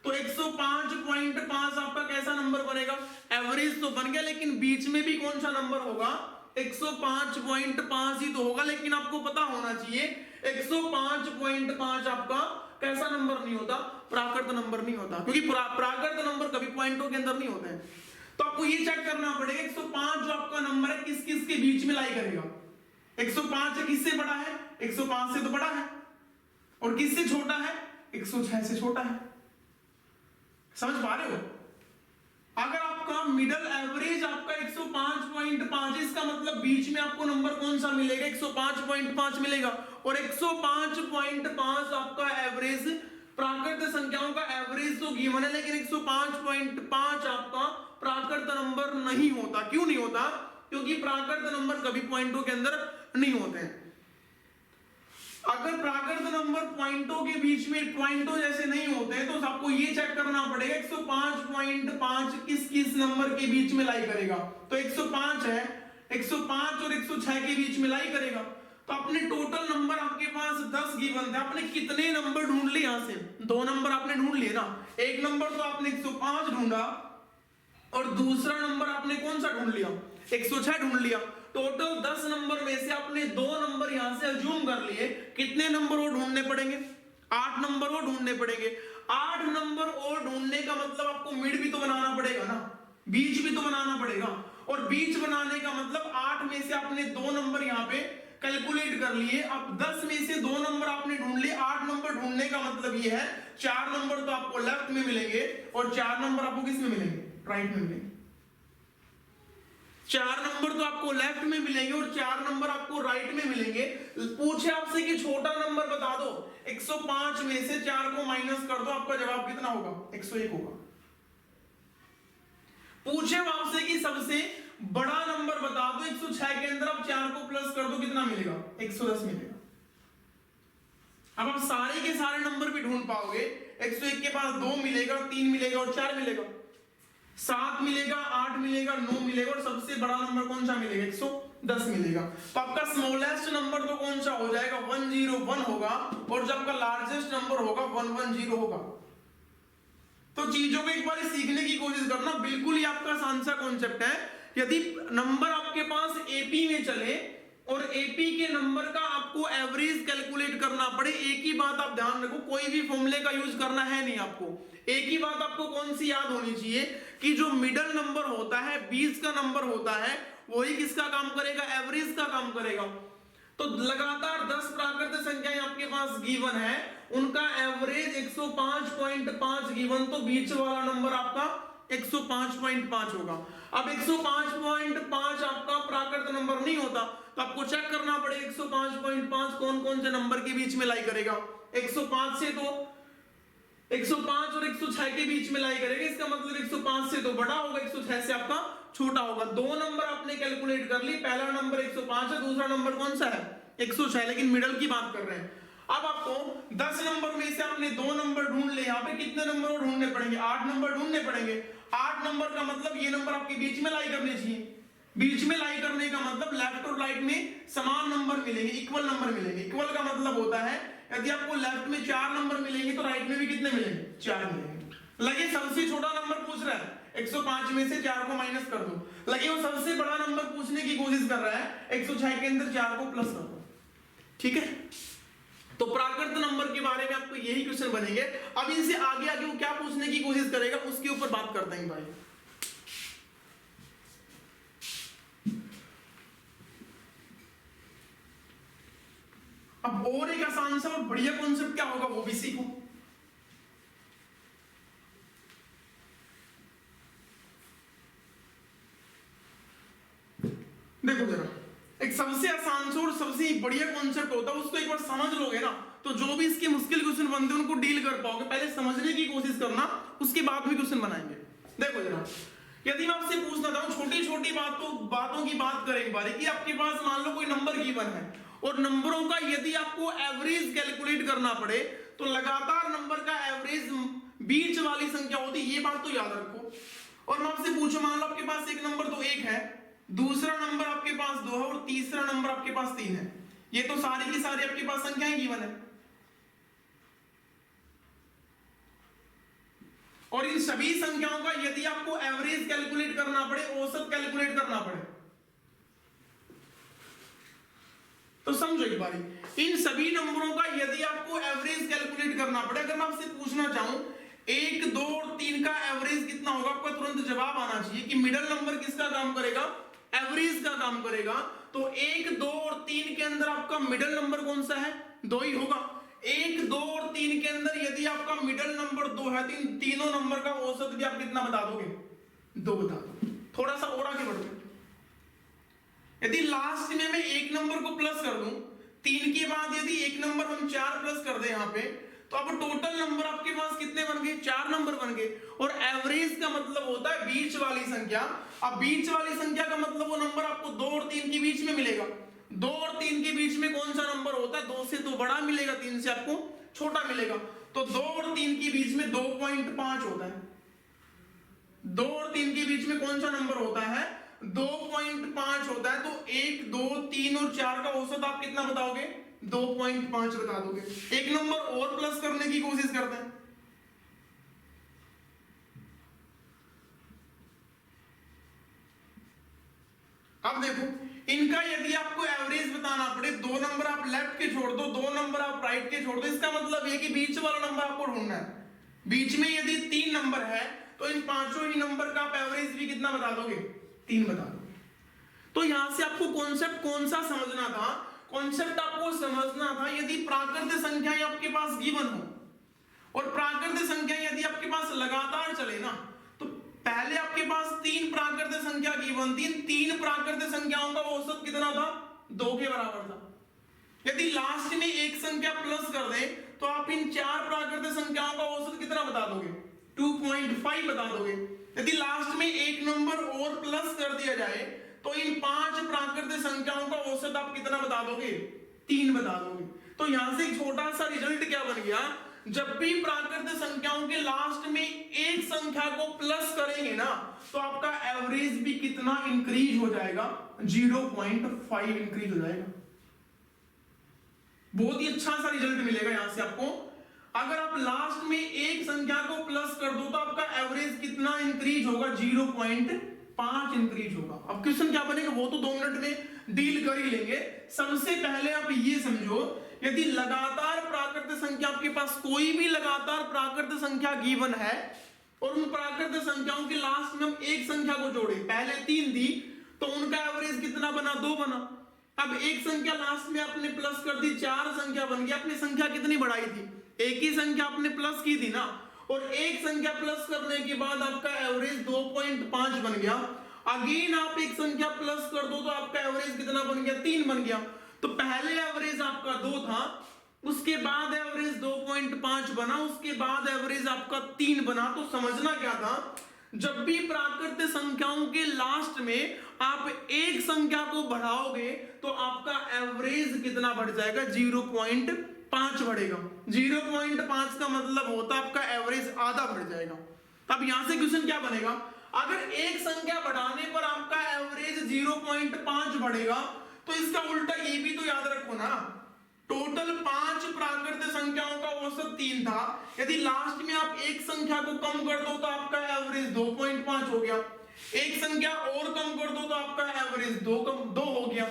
तो 105.5 आपका कैसा नंबर बनेगा, एवरेज तो बन गया, लेकिन बीच में भी कौन सा नंबर होगा, 105.5 ही तो होगा। लेकिन आपको पता होना चाहिए 105.5 आपका कैसा नंबर नहीं होता, प्राकृत नंबर नहीं होता, क्योंकि प्राकृत नंबर कभी पॉइंटों के अंदर नहीं होते हैं। तो आपको ये चेक करना पड़ेगा 105 जो आपका नंबर है किस किस के बीच में लाई करेगा। 105 किससे बड़ा है, 105 से तो बड़ा है, और किससे छोटा है, 106 से छोटा है। समझ पा रहे हो? अगर आपका मिडल एवरेज आपका 105.5, इसका मतलब बीच में आपको नंबर कौन सा मिलेगा, 105.5 मिलेगा। और 105.5 आपका एवरेज, प्राकृत संख्याओं का एवरेज तो गिवन है, लेकिन 105.5 आपका प्राकृत नंबर नहीं होता। क्यों नहीं होता, क्योंकि प्राकृत नंबर कभी पॉइंटों के अंदर नहीं होते हैं। अगर प्राकृत नंबर पॉइंटों के बीच में पॉइंटों जैसे नहीं होते हैं तो आपको ये चेक करना पड़ेगा 105.5 किस किस नंबर के बीच में लाई करेगा। तो 105 है, 105 और 106 के बीच में लाई करेगा। तो अपने टोटल नंबर आपके पास 10 गिवन थे, आपने कितने नंबर ढूंढ लिए, यहां से 2 नंबर आपने ढूंढ लिए ना। एक नंबर तो आपने 105 ढूंढा और दूसरा नंबर आपने कौन सा ढूंढ लिया, 106 ढूंढ लिया। टोटल 10 नंबर में से आपने 2 नंबर यहां से अज्यूम कर लिए। कितने नंबर और ढूंढने पड़ेंगे, 8 नंबर और ढूंढने पड़ेंगे। 8 नंबर और ढूंढने का मतलब आपको मिड भी तो बनाना पड़ेगा ना, बीच भी तो बनाना पड़ेगा। और बीच बनाने का मतलब 8 में से आपने 2 नंबर यहां पे कैलकुलेट कर लिए। अब 10 में से 2 नंबर आपने ढूंढ लिए, 8 नंबर ढूंढने का मतलब ये है 4 नंबर तो आपको लेफ्ट में मिलेंगे और 4 नंबर आपको किस में मिलेंगे, राइट में मिलेंगे। 4 नंबर तो आपको लेफ्ट में मिलेंगे और 4 नंबर आपको राइट में मिलेंगे। पूछे आपसे कि छोटा नंबर बता दो, 105 में से 4 को माइनस कर दो, आपका जवाब कितना होगा, 101 होगा। पूछे आपसे कि सबसे बड़ा नंबर बता दो, 106 के अंदर आप 4 को प्लस कर दो, कितना मिलेगा, 110 मिलेगा। अब आप सारे के सारे नंबर भी ढूंढ पाओगे। 101 के पास 2 मिलेगा, 3 मिलेगा और 4 मिलेगा, 7 मिलेगा, 8 मिलेगा, 9 मिलेगा और सबसे बड़ा नंबर कौन सा मिलेगा, 110 मिलेगा। तो आपका स्मॉलेस्ट नंबर तो कौन सा हो जाएगा, 101 होगा, और जब आपका लार्जेस्ट नंबर होगा 110 होगा। तो चीजों को एक बार सीखने की कोशिश करना, बिल्कुल ही आपका आसान सा कॉन्सेप्ट है। यदि नंबर आपके पास एपी में चले और एपी के नंबर का आपको एवरेज कैलकुलेट करना पड़े, एक ही बात आप ध्यान रखो, कोई भी फॉर्मूले का यूज करना है नहीं आपको। एक ही बात आपको कौन सी याद होनी चाहिए कि जो मिडल नंबर होता है, बीच का नंबर होता है, वही किसका काम करेगा, एवरेज का काम करेगा। तो लगातार 10 प्राकृत संख्याएं आपके पास गिवन है, उनका एवरेज 105.5 गिवन, तो बीच वाला नंबर आपका 105.5 होगा। अब 105.5 आपका प्राकृत नंबर नहीं होता, तो आपको चेक करना पड़ेगा 105.5 कौन कौन से नंबर के बीच में लाई करेगा। 105 से तो 105 और 106 के बीच में लाई करेगा, इसका मतलब 105 से तो बड़ा होगा, 106 से आपका छोटा होगा। दो नंबर आपने कैलकुलेट कर ली, पहला नंबर 105 है, दूसरा नंबर कौन सा है 106, लेकिन मिडल की बात कर रहे हैं। अब आपको 10 नंबर में से आपने दो नंबर ढूंढ ले, यहाँ पे कितने नंबर ढूंढने पड़ेंगे 8 नंबर ढूंढने पड़ेंगे। 8 नंबर का मतलब ये नंबर आपके बीच में लाई करने चाहिए। बीच में लाई करने का मतलब लेफ्ट और राइट में समान नंबर मिलेंगे, इक्वल नंबर मिलेंगे। इक्वल का मतलब होता है यदि आपको लेफ्ट में 4 नंबर मिलेंगे तो राइट में भी कितने मिलेंगे 4 मिलेंगे। लगे सबसे छोटा नंबर पूछ रहा है, 105 में से 4 को माइनस कर दो। लगे वो सबसे बड़ा नंबर पूछने की कोशिश कर रहा है, 106 के अंदर 4 को प्लस कर दो। ठीक है, तो प्राकृत नंबर के बारे में आपको यही क्वेश्चन बनेंगे। अब इनसे आगे आगे वो क्या पूछने की कोशिश करेगा उसके ऊपर बात करते हैं भाई। अब और एक आसान सा और बढ़िया कॉन्सेप्ट क्या होगा वो भी सीखो। देखो जरा, एक सबसे आसान सा और सबसे बढ़िया कॉन्सेप्ट होता है, उसको एक बार समझ लोगे ना तो जो भी इसके मुश्किल क्वेश्चन बनते हैं उनको डील कर पाओगे। पहले समझने की कोशिश करना, उसके बाद भी क्वेश्चन बनाएंगे। देखो जरा, यदि मैं आपसे पूछना चाहूं, छोटी छोटी बातों की बात करें एक बार, कि आपके पास मान लो कोई नंबर गिवन है और नंबरों का यदि आपको एवरेज कैलकुलेट करना पड़े तो लगातार नंबर का एवरेज बीच वाली संख्या होती है, ये बात तो याद रखो। और मैं आपसे पूछूं, मान लो आपके पास एक नंबर तो 1 है, दूसरा नंबर आपके पास 2 है और तीसरा नंबर आपके पास 3 है। ये तो सारी की सारी आपके पास संख्याएं गिवन है और इन सभी संख्याओं का यदि आपको एवरेज कैलकुलेट करना पड़े, औसत कैलकुलेट करना पड़े, तो समझो एक बारी, इन सभी नंबरों का यदि आपको एवरेज कैलकुलेट करना पड़े, अगर मैं आपसे पूछना चाहूं 1, 2 और 3 का एवरेज कितना होगा, आपका तुरंत जवाब आना चाहिए कि मिडिल नंबर किसका काम करेगा, एवरेज का काम करेगा। तो 1, 2 और 3 के अंदर आपका मिडिल नंबर कौन सा है, 2 ही होगा। 1, 2 और 3 के अंदर यदि आपका मिडिल नंबर 2 है, तीनों नंबर का औसत भी आप कितना बता दोगे, 2 बता दो। थोड़ा सा और आगे बढ़ते, यदि लास्ट में मैं एक नंबर को प्लस कर दूं, 3 के बाद यदि एक नंबर हम 4 प्लस कर दे यहाँ पे, तो अब टोटल नंबर आपके पास कितने बन गए, 4 नंबर बन गए। और एवरेज का मतलब होता है बीच वाली संख्या। अब बीच वाली संख्या का मतलब वो नंबर आपको 2 और 3 के बीच में मिलेगा। 2 और 3 के बीच में कौन सा नंबर होता है, 2 से तो बड़ा मिलेगा, 3 से आपको छोटा मिलेगा। तो 2 और 3 के बीच में 2.5 होता है। 2 और 3 के बीच में कौन सा नंबर होता है, 2.5 होता है। तो 1, 2, 3 और 4 का औसत आप कितना बताओगे, 2.5 बता दोगे। एक नंबर और प्लस करने की कोशिश करते हैं। अब देखो, इनका यदि आपको एवरेज बताना पड़े, 2 नंबर आप लेफ्ट के छोड़ दो, 2 नंबर आप राइट के छोड़ दो, इसका मतलब ये कि बीच वाला नंबर आपको ढूंढना है। बीच में यदि 3 नंबर है तो इन पांचों ही नंबर का आप एवरेज भी कितना बता दोगे, 3 बता दोगे। तो यहां से आपको कॉन्सेप्ट कौन सा समझना था, कॉन्सेप्ट आपको समझना था यदि प्राकृत संख्याएं आपके पास गिवन हो और प्राकृत संख्याएं यदि आपके पास लगातार चले ना, तो पहले आपके पास 3 प्राकृत संख्या गिवन थी, 3 प्राकृत संख्याओं का औसत कितना था, 2 के बराबर था। यदि लास्ट में एक संख्या प्लस कर दें तो आप इन 4 प्राकृत संख्याओं का औसत कितना बता दोगे, 2.5 बता दोगे। यदि लास्ट में एक नंबर और प्लस कर दिया जाए तो इन 5 प्राकृत संख्याओं का औसत आप कितना बता दोगे, 3 बता दोगे। तो यहां से एक छोटा सा रिजल्ट क्या बन गया, जब भी प्राकृत संख्याओं के लास्ट में एक संख्या को प्लस करेंगे ना तो आपका एवरेज भी कितना इंक्रीज हो जाएगा, 0.5 इंक्रीज हो जाएगा। बहुत ही अच्छा सा रिजल्ट मिलेगा यहां से आपको। अगर आप लास्ट में एक संख्या को प्लस कर दो तो आपका एवरेज कितना इंक्रीज होगा, 0.5 इंक्रीज होगा। अब क्वेश्चन क्या बनेगा वो तो 2 मिनट में डील कर ही लेंगे। सबसे पहले आप ये समझो, यदि लगातार प्राकृत संख्या आपके पास कोई भी लगातार प्राकृत संख्या गिवन है और उन प्राकृत संख्याओं के लास्ट में हम एक संख्या को जोड़े, पहले 3 दी तो उनका एवरेज कितना बना, 2 बना। अब एक संख्या लास्ट में आपने प्लस कर दी, 4 संख्या बन गई। आपने संख्या कितनी बढ़ाई थी, एक ही संख्या आपने प्लस की थी ना, और एक संख्या प्लस करने के बाद आपका एवरेज 2.5 बन गया। अगेन आप एक संख्या प्लस कर दो तो आपका एवरेज कितना बन गया, 3 बन गया। तो पहले एवरेज आपका 2 था उसके बाद एवरेज 2.5 बना, उसके बाद एवरेज आपका 3 बना। तो समझना क्या था, जब भी प्राकृत संख्याओं के लास्ट में आप एक संख्या को बढ़ाओगे तो आपका एवरेज कितना बढ़ जाएगा, 0.5 बढ़ेगा। 0.5 का मतलब होता है आपका एवरेज आधा बढ़ जाएगा। अब यहां से क्वेश्चन क्या बनेगा, अगर एक संख्या बढ़ाने पर आपका एवरेज 0.5 बढ़ेगा तो इसका उल्टा ये भी तो याद रखो ना, टोटल 5 प्राकृत संख्याओं का औसत 3 था, यदि लास्ट में आप एक संख्या को कम कर दो तो आपका एवरेज 2.5 हो गया, एक संख्या और कम कर दो तो आपका एवरेज 2 हो गया।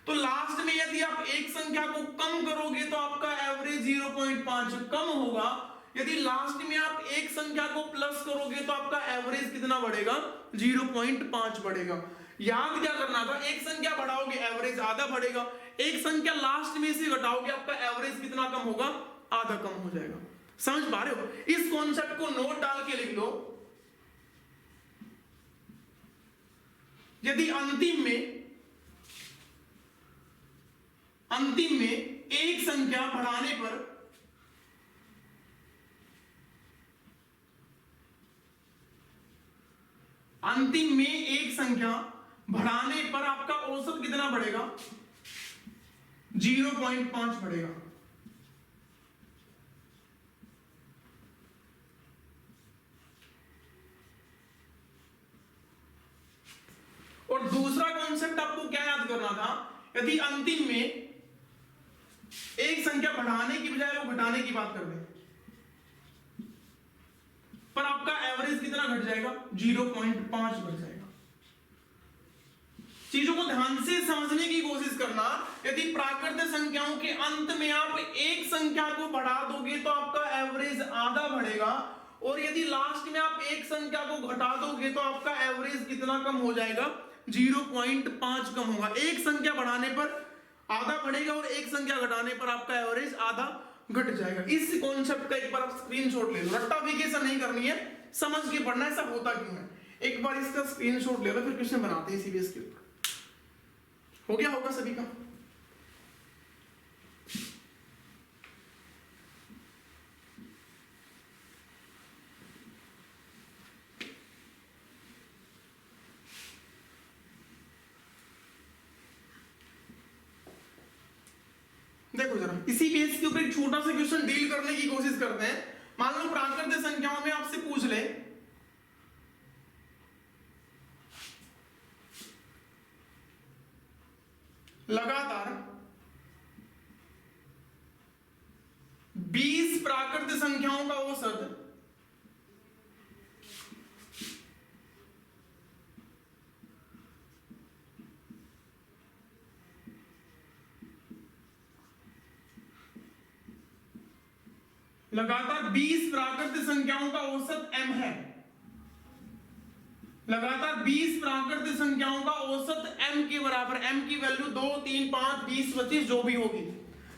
तो लास्ट में यदि आप एक संख्या को कम करोगे तो आपका एवरेज 0.5 कम होगा, यदि लास्ट में आप एक संख्या को प्लस करोगे तो आपका एवरेज कितना बढ़ेगा, 0.5 बढ़ेगा। याद क्या करना था, एक संख्या बढ़ाओगे एवरेज आधा बढ़ेगा, एक संख्या लास्ट में से घटाओगे आपका एवरेज कितना कम होगा, आधा कम हो जाएगा। समझ पा रहे हो? इस कॉन्सेप्ट को नोट डाल के लिख लो। यदि अंतिम में एक संख्या बढ़ाने पर आपका औसत कितना बढ़ेगा, 0.5 बढ़ेगा। और दूसरा कॉन्सेप्ट आपको क्या याद करना था, यदि अंतिम में एक संख्या बढ़ाने की बजाय वो घटाने की बात कर रहे हैं पर आपका एवरेज कितना घट जाएगा, 0.5 बढ़ जाएगा। चीजों को ध्यान से समझने की कोशिश करना। यदि प्राकृत संख्याओं के अंत में आप एक संख्या को बढ़ा दोगे तो आपका एवरेज आधा बढ़ेगा, और यदि लास्ट में आप एक संख्या को घटा दोगे तो आपका एवरेज कितना कम हो जाएगा, 0.5 कम होगा। एक संख्या बढ़ाने पर आधा बढ़ेगा और एक संख्या घटाने पर आपका एवरेज आधा घट जाएगा। इस कॉन्सेप्ट का एक बार आप स्क्रीनशॉट ले लो, रट्टाफिकेशन नहीं करनी है, समझ के पढ़ना है, ऐसा होता क्यों है। एक बार इसका स्क्रीनशॉट ले लो, फिर क्वेश्चन बनाते हैं सीबीएस के ऊपर। हो गया होगा सभी का? देखो जरा, इसी बेस के ऊपर एक छोटा सा क्वेश्चन डील करने की कोशिश करते हैं। मान लो प्राकृत संख्याओं में आपसे पूछ ले, लगातार 20 प्राकृत संख्याओं का औसत लगातार 20 प्राकृत संख्याओं का औसत m है। लगातार 20 प्राकृत संख्याओं का औसत m के बराबर, m की वैल्यू 2, 3, 5, 20, 25 जो भी होगी,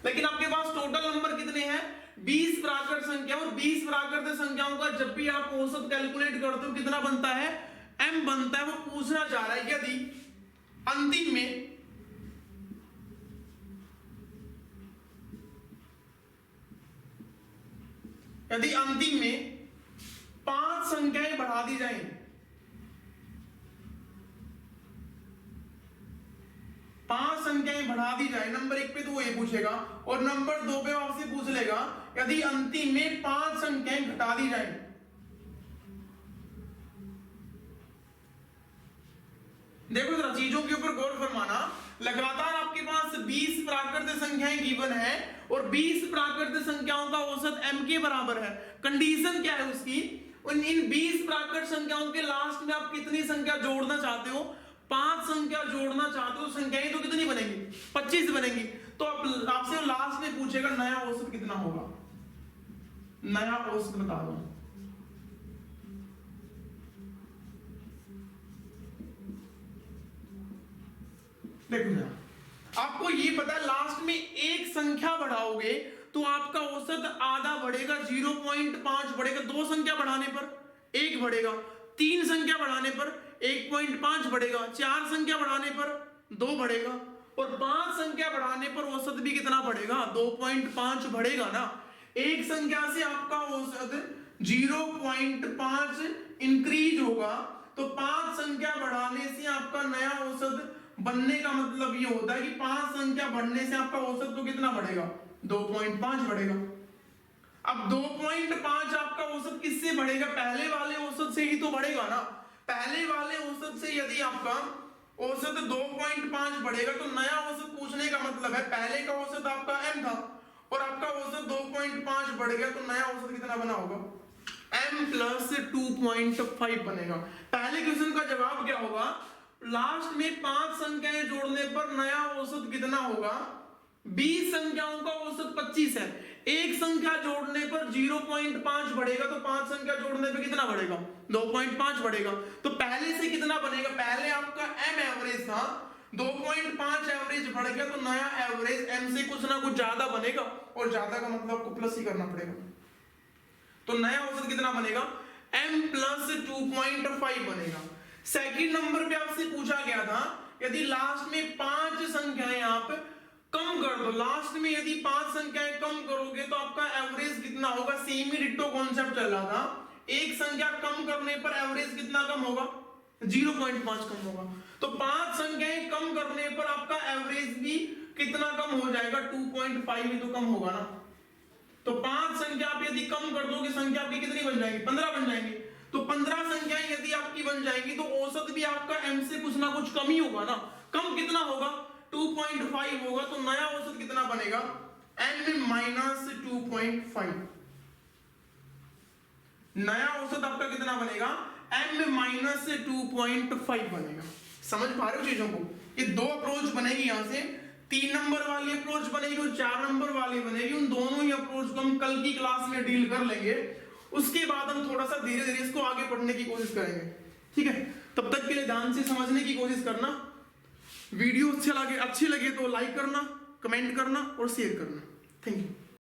लेकिन आपके पास टोटल नंबर कितने हैं, 20 प्राकृत संख्या। और 20 प्राकृत संख्याओं का जब भी आप औसत कैलकुलेट करते हो कितना बनता है, m बनता है। वो पूछना चाह रहा है यदि अंतिम में यदि अंतिम में 5 संख्याएं बढ़ा दी जाएं, 5 संख्याएं बढ़ा दी जाए, नंबर 1 पे तो वो ये पूछेगा, और नंबर 2 पे आपसे पूछ लेगा यदि अंतिम में 5 संख्याएं घटा दी जाए। देखो जरा चीजों के ऊपर गौर फरमाना। लगातार आपके पास 20 प्राकृत संख्याएं गिवन है और 20 प्राकृत संख्याओं का औसत m के बराबर है। कंडीशन क्या है उसकी, इन 20 प्राकृत संख्याओं के लास्ट में आप कितनी संख्या जोड़ना चाहते हो, 5 संख्या जोड़ना चाहते हो। संख्याएं तो कितनी बनेगी, 25 बनेगी। तो आपसे लास्ट में पूछेगा नया औसत कितना होगा, नया औसत बता दो। देखो ना, आपको ये पता है लास्ट में एक संख्या बढ़ाओगे तो आपका औसत आधा बढ़ेगा, 0.5 बढ़ेगा। 2 संख्या बढ़ाने पर 1 बढ़ेगा, 3 संख्या बढ़ाने पर 1.5 बढ़ेगा, 4 संख्या बढ़ाने पर 2 बढ़ेगा, और 5 संख्या बढ़ाने पर औसत भी कितना बढ़ेगा, 2.5 बढ़ेगा ना। एक संख्या से आपका औसत 0.5 इंक्रीज होगा, तो 5 संख्या बढ़ाने से आपका नया औसत बनने का मतलब ये होता है कि 5 संख्या बढ़ने से आपका औसत तो कितना बढ़ेगा, 2.5 बढ़ेगा। अब 2.5 आपका औसत किससे बढ़ेगा, पहले वाले औसत से ही तो बढ़ेगा ना। पहले वाले औसत से यदि आपका औसत 2.5 बढ़ेगा तो नया औसत पूछने का मतलब है पहले का औसत आपका m था और आपका औसत 2.5 बढ़ गया तो नया औसत कितना बना होगा, m प्लस 2.5 बनेगा। पहले क्वेश्चन का जवाब क्या होगा, लास्ट में 5 संख्याएं जोड़ने पर नया औसत कितना होगा, 20 संख्याओं का औसत 25 है, एक संख्या जोड़ने पर 0.5 बढ़ेगा तो 5 संख्या जोड़ने पे कितना बढ़ेगा, 2.5 बढ़ेगा। तो पहले से कितना बनेगा, पहले आपका m एवरेज था, 2.5 एवरेज बढ़ गया तो नया एवरेज m से कुछ ना कुछ ज्यादा बनेगा और ज्यादा का मतलब आपको प्लस ही करना पड़ेगा। तो नया औसत कितना बनेगा, m प्लस 2.5 बनेगा। सेकंड नंबर पे आपसे पूछा गया था यदि लास्ट में 5 संख्याएं आप कम कर दो, लास्ट में यदि 5 संख्याएं कम करोगे तो आपका एवरेज कितना होगा, सेम ही डिट्टो कॉन्सेप्ट चल रहा था, एक संख्या कम करने पर एवरेज कितना कम होगा, 0.5 कम होगा। तो 5 संख्याएं कम करने पर आपका एवरेज भी कितना कम हो जाएगा, 2.5 ही तो कम होगा ना। तो 5 संख्या आप यदि कम कर दोगे संख्या आपकी कितनी बन जाएगी, 15 बन जाएंगे। तो 15 संख्याएं यदि आपकी बन जाएगी तो औसत भी आपका m से कुछ ना कुछ कम ही होगा ना। कम कितना होगा, 2.5 होगा, तो नया औसत कितना बनेगा, m माइनस 2.5। नया औसत आपका कितना बनेगा, m माइनस 2.5 बनेगा। समझ पा रहे हो चीजों को, ये दो अप्रोच बनेगी, यहां से 3 नंबर वाली अप्रोच बनेगी और 4 नंबर वाली बनेगी। उन दोनों ही अप्रोच को हम कल की क्लास में डील कर लेंगे, उसके बाद हम थोड़ा सा धीरे धीरे इसको आगे पढ़ने की कोशिश करेंगे, ठीक है। तब तक के लिए ध्यान से समझने की कोशिश करना। वीडियो अच्छी लगे तो लाइक करना, कमेंट करना और शेयर करना। Thank you.